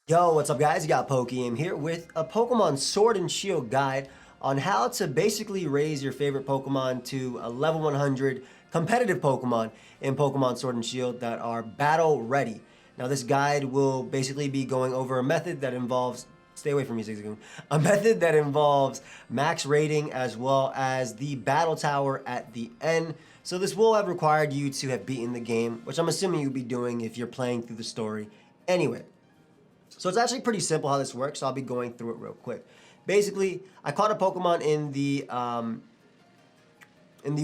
Yo, what's up guys? You got pokeaim here with a Pokemon Sword and Shield guide on how to basically raise your favorite Pokemon to a level 100 competitive Pokemon in Pokemon Sword and Shield that are battle ready. Now this guide will basically be going over a method that involves, stay away from me, Zigzagoon, a method that involves max rating as well as the battle tower at the end. So this will have required you to have beaten the game, which I'm assuming you'll be doing if you're playing through the story anyway. So it's actually pretty simple how this works, so I'll be going through it real quick. Basically, I caught a Pokemon in the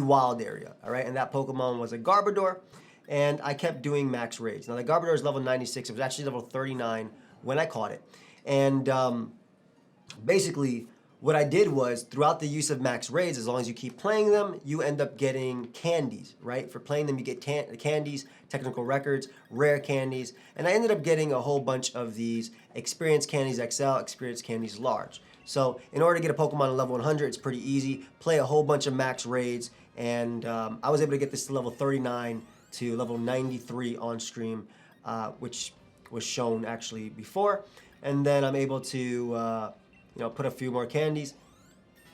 wild area, all right? And that Pokemon was a Garbodor, and I kept doing max raids. Now, the Garbodor is level 96. It was actually level 39 when I caught it. And basically, what I did was, throughout the use of max raids, as long as you keep playing them, you end up getting candies, right? For playing them, you get candies, technical records, rare candies, and I ended up getting a whole bunch of these Experience Candies XL, Experience Candies Large. So in order to get a Pokemon at level 100, it's pretty easy. Play a whole bunch of max raids, and I was able to get this to level 39 to level 93 on stream, which was shown actually before. And then I'm able to put a few more candies.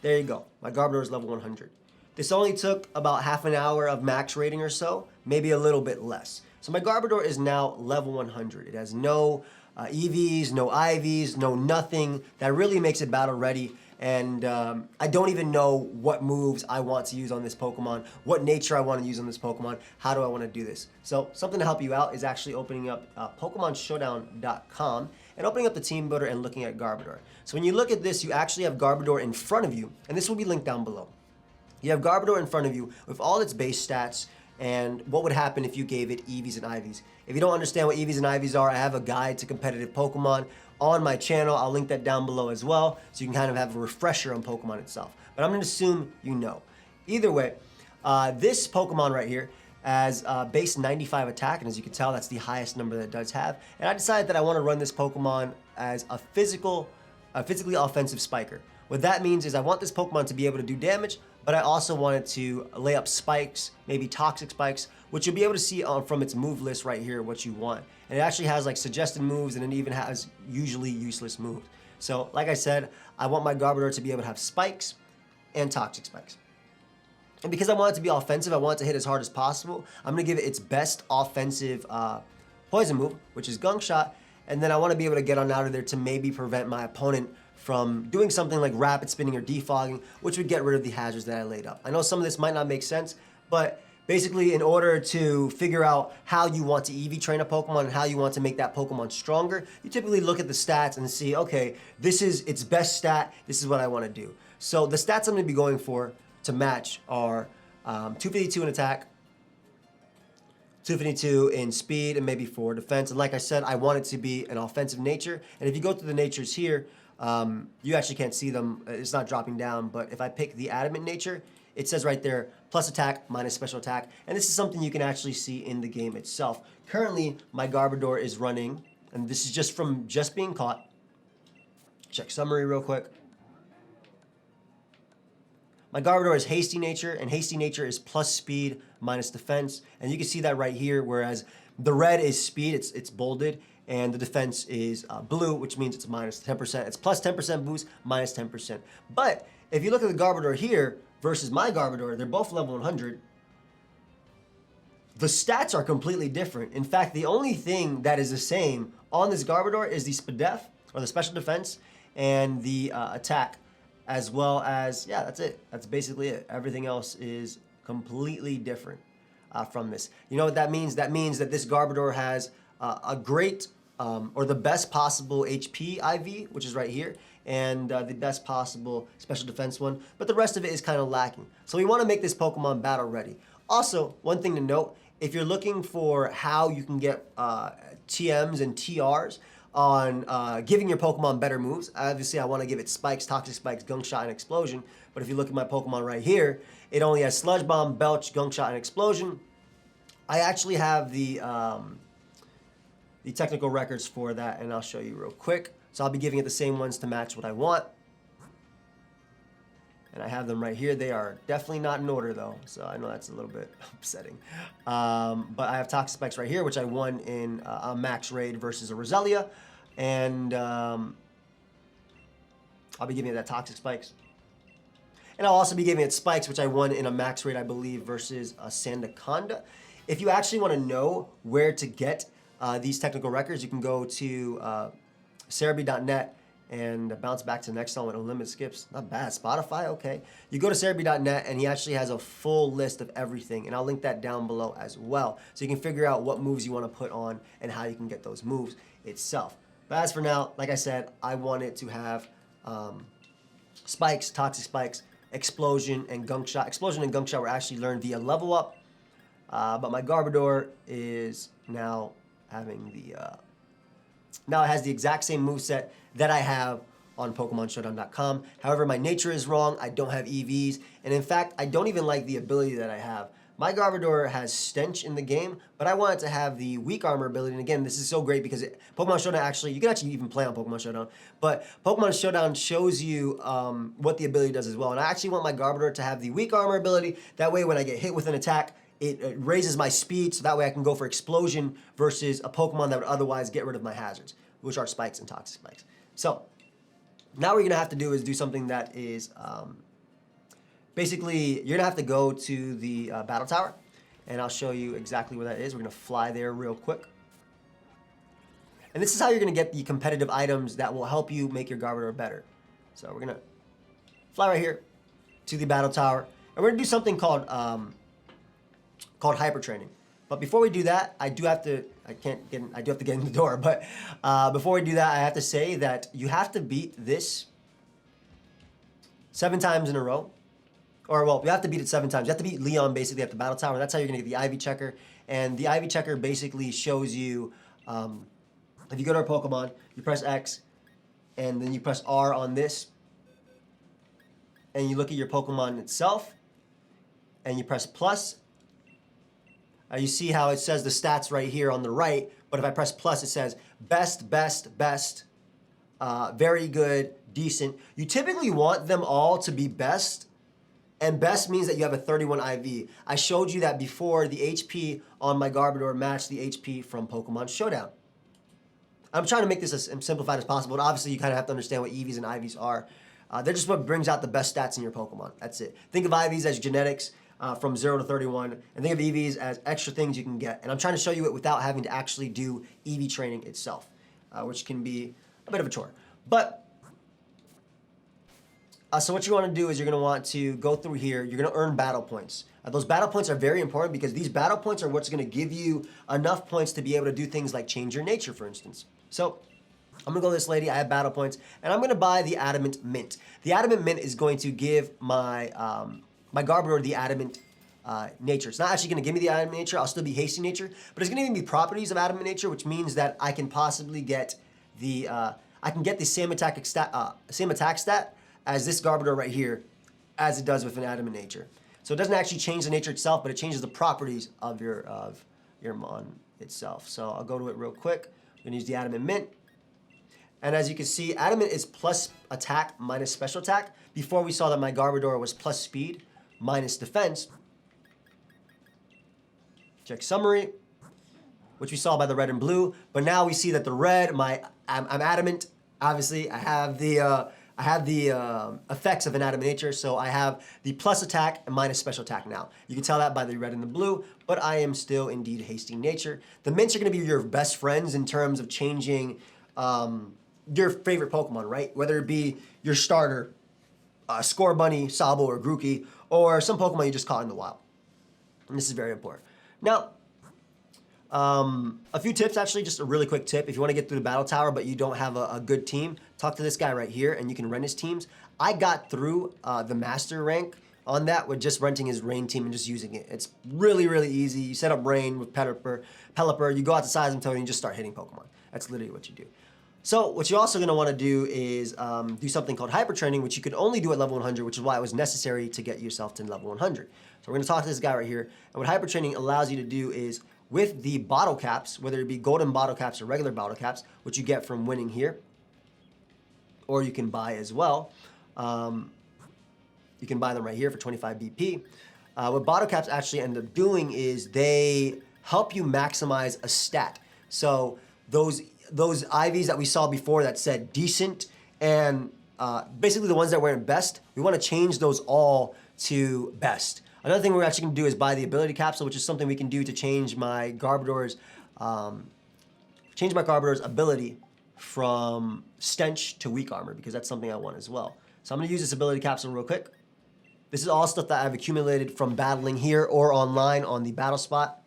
There you go. My Garbodor is level 100. This only took about half an hour of max rating or so, maybe a little bit less. So my Garbodor is now level 100. It has no EVs, no IVs, no nothing. That really makes it battle ready. And I don't even know what moves I want to use on this Pokemon, what nature I want to use on this Pokemon, how do I want to do this. So something to help you out is actually opening up PokemonShowdown.com and opening up the team builder and looking at Garbodor. So when you look at this, you actually have Garbodor in front of you, and this will be linked down below. You have Garbodor in front of you with all its base stats and what would happen if you gave it EVs and IVs. If you don't understand what EVs and IVs are, I have a guide to competitive Pokemon on my channel. I'll link that down below as well, so you can kind of have a refresher on Pokemon itself. But I'm going to assume you know. Either way, this Pokemon right here has base 95 attack, and as you can tell, that's the highest number that it does have. And I decided that I want to run this Pokemon as a physically offensive spiker. What that means is I want this Pokemon to be able to do damage, but I also want it to lay up spikes, maybe toxic spikes, which you'll be able to see from its move list right here what you want. And it actually has like suggested moves, and it even has usually useless moves. So like I said, I want my Garbodor to be able to have spikes and toxic spikes. And because I want it to be offensive, I want it to hit as hard as possible, I'm going to give it its best offensive poison move, which is Gunk Shot, and then I want to be able to get on out of there to maybe prevent my opponent from doing something like rapid spinning or defogging, which would get rid of the hazards that I laid up. I know some of this might not make sense, but basically in order to figure out how you want to Eevee train a Pokemon and how you want to make that Pokemon stronger, you typically look at the stats and see, okay, this is its best stat, this is what I want to do. So the stats I'm going to be going for to match are 252 in attack, 252 in speed, and maybe 4 defense. And like I said, I want it to be an offensive nature. And if you go through the natures here, you actually can't see them. It's not dropping down. But if I pick the adamant nature, it says right there, plus attack, minus special attack. And this is something you can actually see in the game itself. Currently, my Garbodor is running, and this is just from just being caught. Check summary real quick. My Garbodor is hasty nature, and hasty nature is plus speed minus defense. And you can see that right here, whereas the red is speed, it's bolded, and the defense is blue, which means it's minus 10%. It's plus 10% boost, minus 10%. But if you look at the Garbodor here versus my Garbodor, they're both level 100. The stats are completely different. In fact, the only thing that is the same on this Garbodor is the SPDEF, or the special defense, and the attack. As well as, yeah, that's it. That's basically it. Everything else is completely different from this. You know what that means? That means that this Garbodor has a great, or the best possible HP IV, which is right here, and the best possible special defense one, but the rest of it is kind of lacking. So we want to make this Pokemon battle ready. Also, one thing to note, if you're looking for how you can get TMs and TRs, on giving your Pokemon better moves. Obviously, I want to give it spikes, toxic spikes, gunk shot, and explosion. But if you look at my Pokemon right here, it only has sludge bomb, belch, gunk shot, and explosion. I actually have the technical records for that, and I'll show you real quick. So I'll be giving it the same ones to match what I want. And I have them right here. They are definitely not in order though, so I know that's a little bit upsetting. But I have Toxic Spikes right here, which I won in a max raid versus a Roselia. And I'll be giving it that Toxic Spikes. And I'll also be giving it Spikes, which I won in a max raid, I believe, versus a Sandaconda. If you actually want to know where to get these technical records, you can go to Cerebi.net and bounce back to the next song with unlimited skips. Not bad. Spotify, okay. You go to Cerebi.net and he actually has a full list of everything, and I'll link that down below as well, so you can figure out what moves you want to put on and how you can get those moves itself. But as for now, like I said, I wanted to have Spikes, Toxic Spikes, Explosion, and Gunk Shot. Explosion and Gunk Shot were actually learned via level up, but my Garbodor is now having the now it has the exact same moveset that I have on PokemonShowdown.com. However, my nature is wrong. I don't have EVs. And in fact, I don't even like the ability that I have. My Garbodor has Stench in the game, but I wanted to have the Weak Armor ability. And again, this is so great because Pokemon Showdown actually, you can actually even play on Pokemon Showdown, but Pokemon Showdown shows you what the ability does as well. And I actually want my Garbodor to have the Weak Armor ability. That way when I get hit with an attack, it raises my speed, so that way I can go for Explosion versus a Pokemon that would otherwise get rid of my hazards, which are Spikes and Toxic Spikes. So now what you're gonna have to do is do something that is basically you're gonna have to go to the battle tower, and I'll show you exactly where that is. We're gonna fly there real quick. And this is how you're gonna get the competitive items that will help you make your Garbodor better. So we're gonna fly right here to the battle tower, and we're gonna do something called Hyper Training. But before we do that, I do have to get in the door. But before we do that, I have to say that you have to beat this 7 times in a row. Or, well, you have to beat it 7 times. You have to beat Leon basically at the battle tower. That's how you're going to get the Eevee checker. And the Eevee checker basically shows you, if you go to our Pokemon, you press X, and then you press R on this, and you look at your Pokemon itself, and you press plus. You see how it says the stats right here on the right, but if I press plus, it says best, best, best, very good, decent. You typically want them all to be best, and best means that you have a 31 IV. I showed you that before the HP on my Garbodor matched the HP from Pokemon Showdown. I'm trying to make this as simplified as possible, but obviously you kind of have to understand what EVs and IVs are. They're just what brings out the best stats in your Pokemon. That's it. Think of IVs as genetics. From 0 to 31, and think of EVs as extra things you can get. And I'm trying to show you it without having to actually do Eevee training itself, which can be a bit of a chore. But, so what you want to do is you're going to want to go through here. You're going to earn battle points. Those battle points are very important because these battle points are what's going to give you enough points to be able to do things like change your nature, for instance. So, I'm going to go to this lady. I have battle points, and I'm going to buy the Adamant Mint. The Adamant Mint is going to give my my Garbodor the Adamant nature. It's not actually going to give me the Adamant nature. I'll still be hasty nature, but it's going to give me properties of Adamant nature, which means that I can possibly get the same attack stat as this Garbodor right here, as it does with an Adamant nature. So it doesn't actually change the nature itself, but it changes the properties of your Mon itself. So I'll go to it real quick. I'm going to use the Adamant Mint. And as you can see, Adamant is plus attack minus special attack. Before we saw that my Garbodor was plus speed minus defense. Check summary, which we saw by the red and blue. But now we see that the red, I'm adamant. Obviously, I have the effects of an adamant nature, so I have the plus attack and minus special attack now. You can tell that by the red and the blue, but I am still indeed hasty nature. The mints are going to be your best friends in terms of changing your favorite Pokemon, right? Whether it be your starter, Scorbunny, Sabo, or Grookey, or some Pokemon you just caught in the wild. And this is very important. Now, a few tips, actually, just a really quick tip. If you want to get through the battle tower, but you don't have a good team, talk to this guy right here, and you can rent his teams. I got through the master rank on that with just renting his rain team and just using it. It's really, really easy. You set up rain with Pelipper, you go out to Seismitoad, and you just start hitting Pokemon. That's literally what you do. So what you're also going to want to do is do something called Hyper Training, which you could only do at level 100, which is why it was necessary to get yourself to level 100. So we're going to talk to this guy right here. And what Hyper Training allows you to do is, with the bottle caps, whether it be golden bottle caps or regular bottle caps, which you get from winning here, or you can buy as well, You can buy them right here for 25 BP. What bottle caps actually end up doing is they help you maximize a stat. So those IVs that we saw before that said decent and basically the ones that were in best, we want to change those all to best. Another thing we're actually going to do is buy the ability capsule, which is something we can do to change my Garbodor's ability from stench to weak armor, because that's something I want as well. So I'm going to use this ability capsule real quick. This is all stuff that I've accumulated from battling here or online on the battle spot.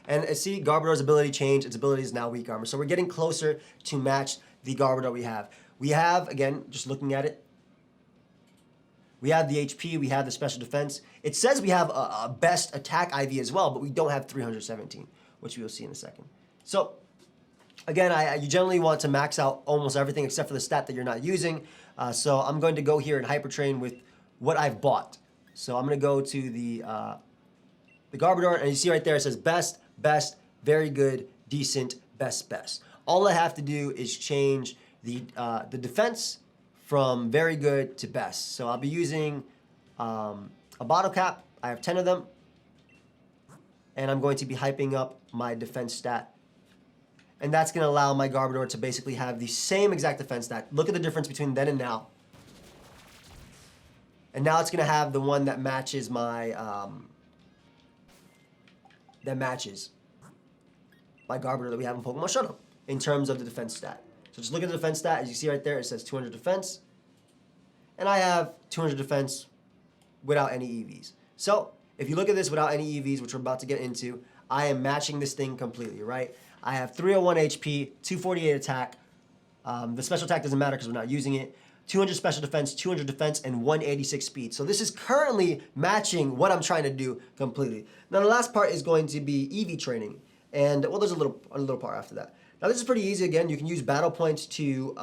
And see, Garbodor's ability changed. Its ability is now weak armor. So we're getting closer to match the Garbodor we have. We have, again, just looking at it, we have the HP, we have the special defense. It says we have a best attack IV as well, but we don't have 317, which we will see in a second. So, again, you generally want to max out almost everything except for the stat that you're not using. So I'm going to go here and hyper train with what I've bought. So I'm going to go to the Garbodor, and you see right there it says best, best, very good, decent, best, best. All I have to do is change the defense from very good to best. So I'll be using a bottle cap. I have 10 of them. And I'm going to be hyping up my defense stat. And that's going to allow my Garbodor to basically have the same exact defense stat. Look at the difference between then and now. And now it's going to have the one that matches my Garbodor that we have in Pokemon Showdown in terms of the defense stat. So just look at the defense stat. As you see right there, it says 200 defense. And I have 200 defense without any EVs. So if you look at this without any EVs, which we're about to get into, I am matching this thing completely, right? I have 301 HP, 248 attack. The special attack doesn't matter because we're not using it. 200 special defense, 200 defense, and 186 speed. So this is currently matching what I'm trying to do completely. Now the last part is going to be Eevee Training. And, well, there's a little part after that. Now this is pretty easy. Again, you can use battle points to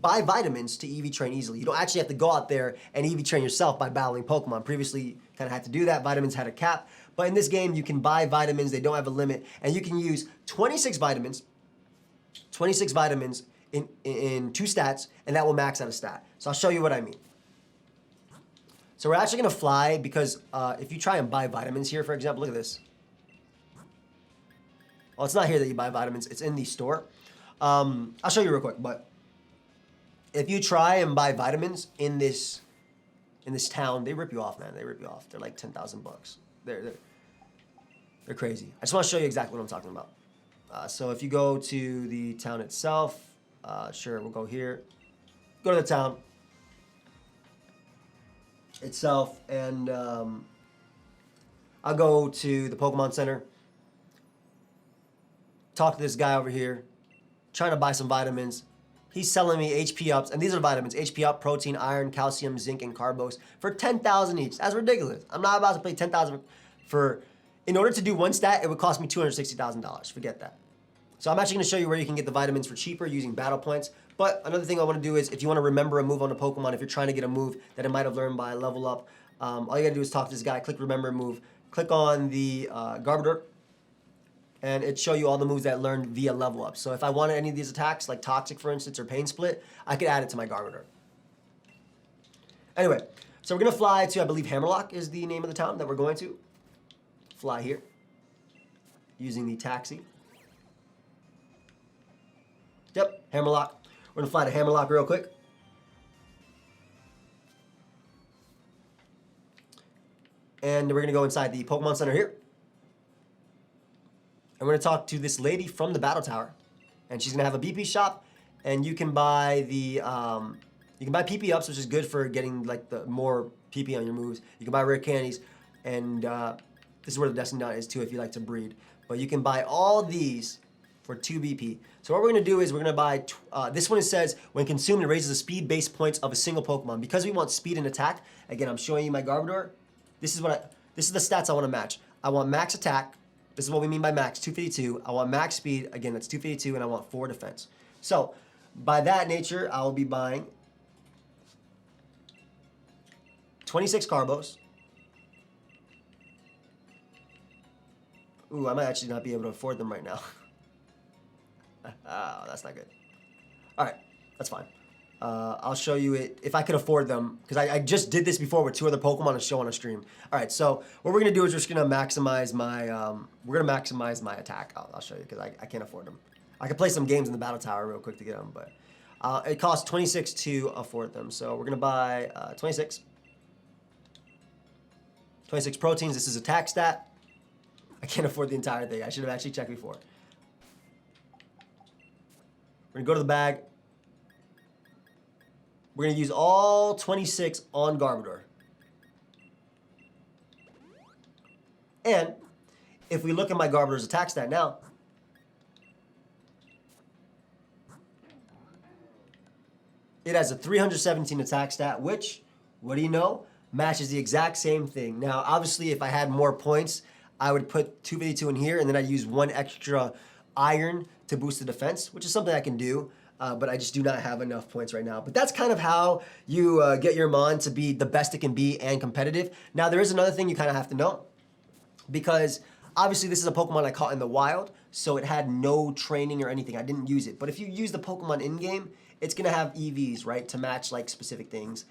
buy vitamins to Eevee Train easily. You don't actually have to go out there and Eevee Train yourself by battling Pokemon. Previously, you kind of had to do that. Vitamins had a cap. But in this game, you can buy vitamins. They don't have a limit. And you can use 26 vitamins in 2 stats, and that will max out a stat. So I'll show you what I mean. So we're actually going to fly because if you try and buy vitamins here, for example, look at this. Well, it's not here that you buy vitamins. It's in the store. I'll show you real quick. But if you try and buy vitamins in this town, they rip you off, man. They rip you off. They're like 10,000 bucks. They're crazy. I just want to show you exactly what I'm talking about. So if you go to the town itself, sure, we'll go here. Go to the town itself, and I'll go to the Pokemon Center. Talk to this guy over here, trying to buy some vitamins. He's selling me HP ups, and these are vitamins: HP up, protein, iron, calcium, zinc, and carbos for 10,000 each. That's ridiculous. I'm not about to pay 10,000 for. In order to do one stat, it would cost me $260,000. Forget that. So I'm actually going to show you where you can get the vitamins for cheaper using battle points. But another thing I want to do is, if you want to remember a move on a Pokemon, if you're trying to get a move that it might have learned by level up, all you got to do is talk to this guy, click remember a move, click on the Garbodor, and it show you all the moves that it learned via level up. So if I wanted any of these attacks, like Toxic, for instance, or Pain Split, I could add it to my Garbodor. Anyway, so we're going to fly to, I believe, Hammerlock is the name of the town that we're going to. Fly here using the taxi. Yep, Hammerlock. We're going to fly to Hammerlock real quick. And we're going to go inside the Pokemon Center here. And we're going to talk to this lady from the Battle Tower. And she's going to have a BP shop. And you can buy the PP ups, which is good for getting like the more PP on your moves. You can buy rare candies. And this is where the Destiny Dot is too if you like to breed. But you can buy all these for 2 BP. So what we're going to do is we're going to buy, this one, it says, when consumed, it raises the speed base points of a single Pokemon. Because we want speed and attack, again, I'm showing you my Garbodor. This is the stats I want to match. I want max attack. This is what we mean by max, 252. I want max speed, again, that's 252, and I want 4 defense. So by that nature, I will be buying 26 Carbos. Ooh, I might actually not be able to afford them right now. Oh, that's not good. All right, that's fine. I'll show you it if I could afford them, because I just did this before with 2 other Pokemon to show on a stream. All right, so what we're gonna do is we're just gonna maximize my attack. I'll show you because I can't afford them. I could play some games in the battle tower real quick to get them, but it costs 26 to afford them. So we're gonna buy 26 proteins. This is attack stat. I can't afford the entire thing. I should have actually checked before. We're gonna go to the bag. We're going to use all 26 on Garbodor. And if we look at my Garbodor's attack stat now, it has a 317 attack stat, which, what do you know, matches the exact same thing. Now, obviously, if I had more points, I would put 252 in here, and then I'd use 1 extra iron to boost the defense, which is something I can do. But I just do not have enough points right now. But that's kind of how you get your Mon to be the best it can be and competitive. Now, there is another thing you kind of have to know, because obviously this is a Pokemon I caught in the wild, so it had no training or anything. I didn't use it. But if you use the Pokemon in-game, it's going to have EVs, right, to match like specific things.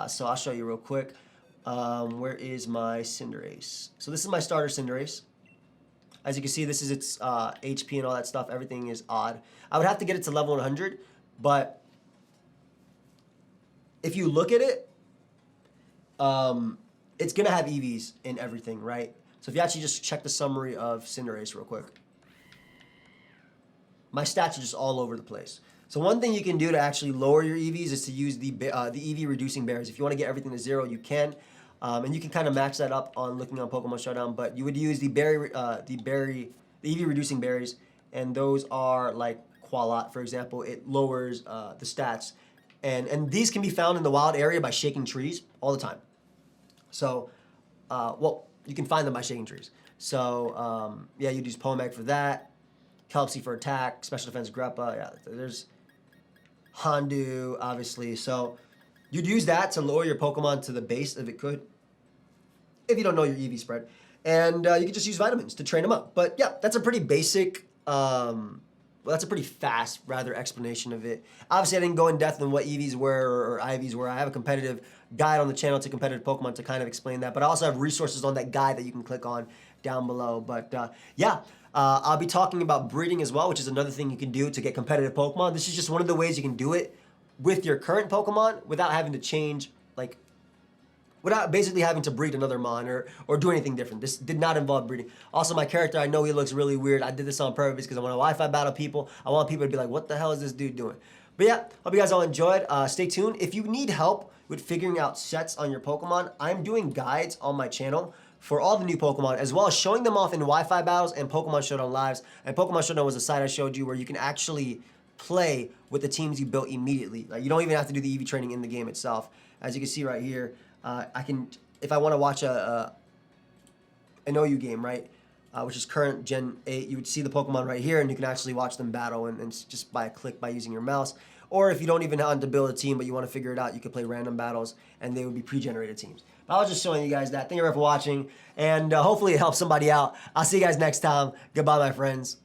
So I'll show you real quick. Where is my Cinderace? So this is my starter Cinderace. As you can see, this is its HP and all that stuff. Everything is odd. I would have to get it to level 100, but if you look at it, it's going to have EVs in everything, right? So if you actually just check the summary of Cinderace real quick, my stats are just all over the place. So one thing you can do to actually lower your EVs is to use the EV reducing berries. If you want to get everything to 0, you can. And you can kind of match that up on looking on Pokemon Showdown, but you would use the EV reducing berries, and those are like Qualat, for example. It lowers the stats, and these can be found in the wild area by shaking trees all the time. So, well, you can find them by shaking trees. So, yeah, you'd use Poemeg for that, Kelpsy for attack, special defense Greppa. Yeah, there's Hondu, obviously. So you'd use that to lower your Pokemon to the base if it could, if you don't know your EV spread. And you could just use vitamins to train them up. But yeah, that's a pretty basic, well, that's a pretty fast, rather, explanation of it. Obviously, I didn't go in depth on what EVs were or IVs were. I have a competitive guide on the channel to competitive Pokemon to kind of explain that. But I also have resources on that guide that you can click on down below. But yeah, I'll be talking about breeding as well, which is another thing you can do to get competitive Pokemon. This is just one of the ways you can do it with your current Pokemon without having to change, like, without basically having to breed another Mon or do anything different. This did not involve breeding. Also, my character, I know he looks really weird. I did this on purpose because I want to Wi-Fi battle people. I want people to be like, what the hell is this dude doing? But yeah, hope you guys all enjoyed. Stay tuned. If you need help with figuring out sets on your Pokemon, I'm doing guides on my channel for all the new Pokemon, as well as showing them off in Wi-Fi battles and Pokemon Showdown lives. And Pokemon Showdown was a site I showed you where you can actually play with the teams you built immediately. Like, you don't even have to do the Eevee training in the game itself. As you can see right here, I can, if I want to watch an OU game, right, which is current Gen 8, you would see the Pokemon right here, and you can actually watch them battle and just by a click by using your mouse. Or if you don't even want to build a team, but you want to figure it out, you could play random battles, and they would be pre-generated teams. But I was just showing you guys that. Thank you for watching, and hopefully it helps somebody out. I'll see you guys next time. Goodbye, my friends.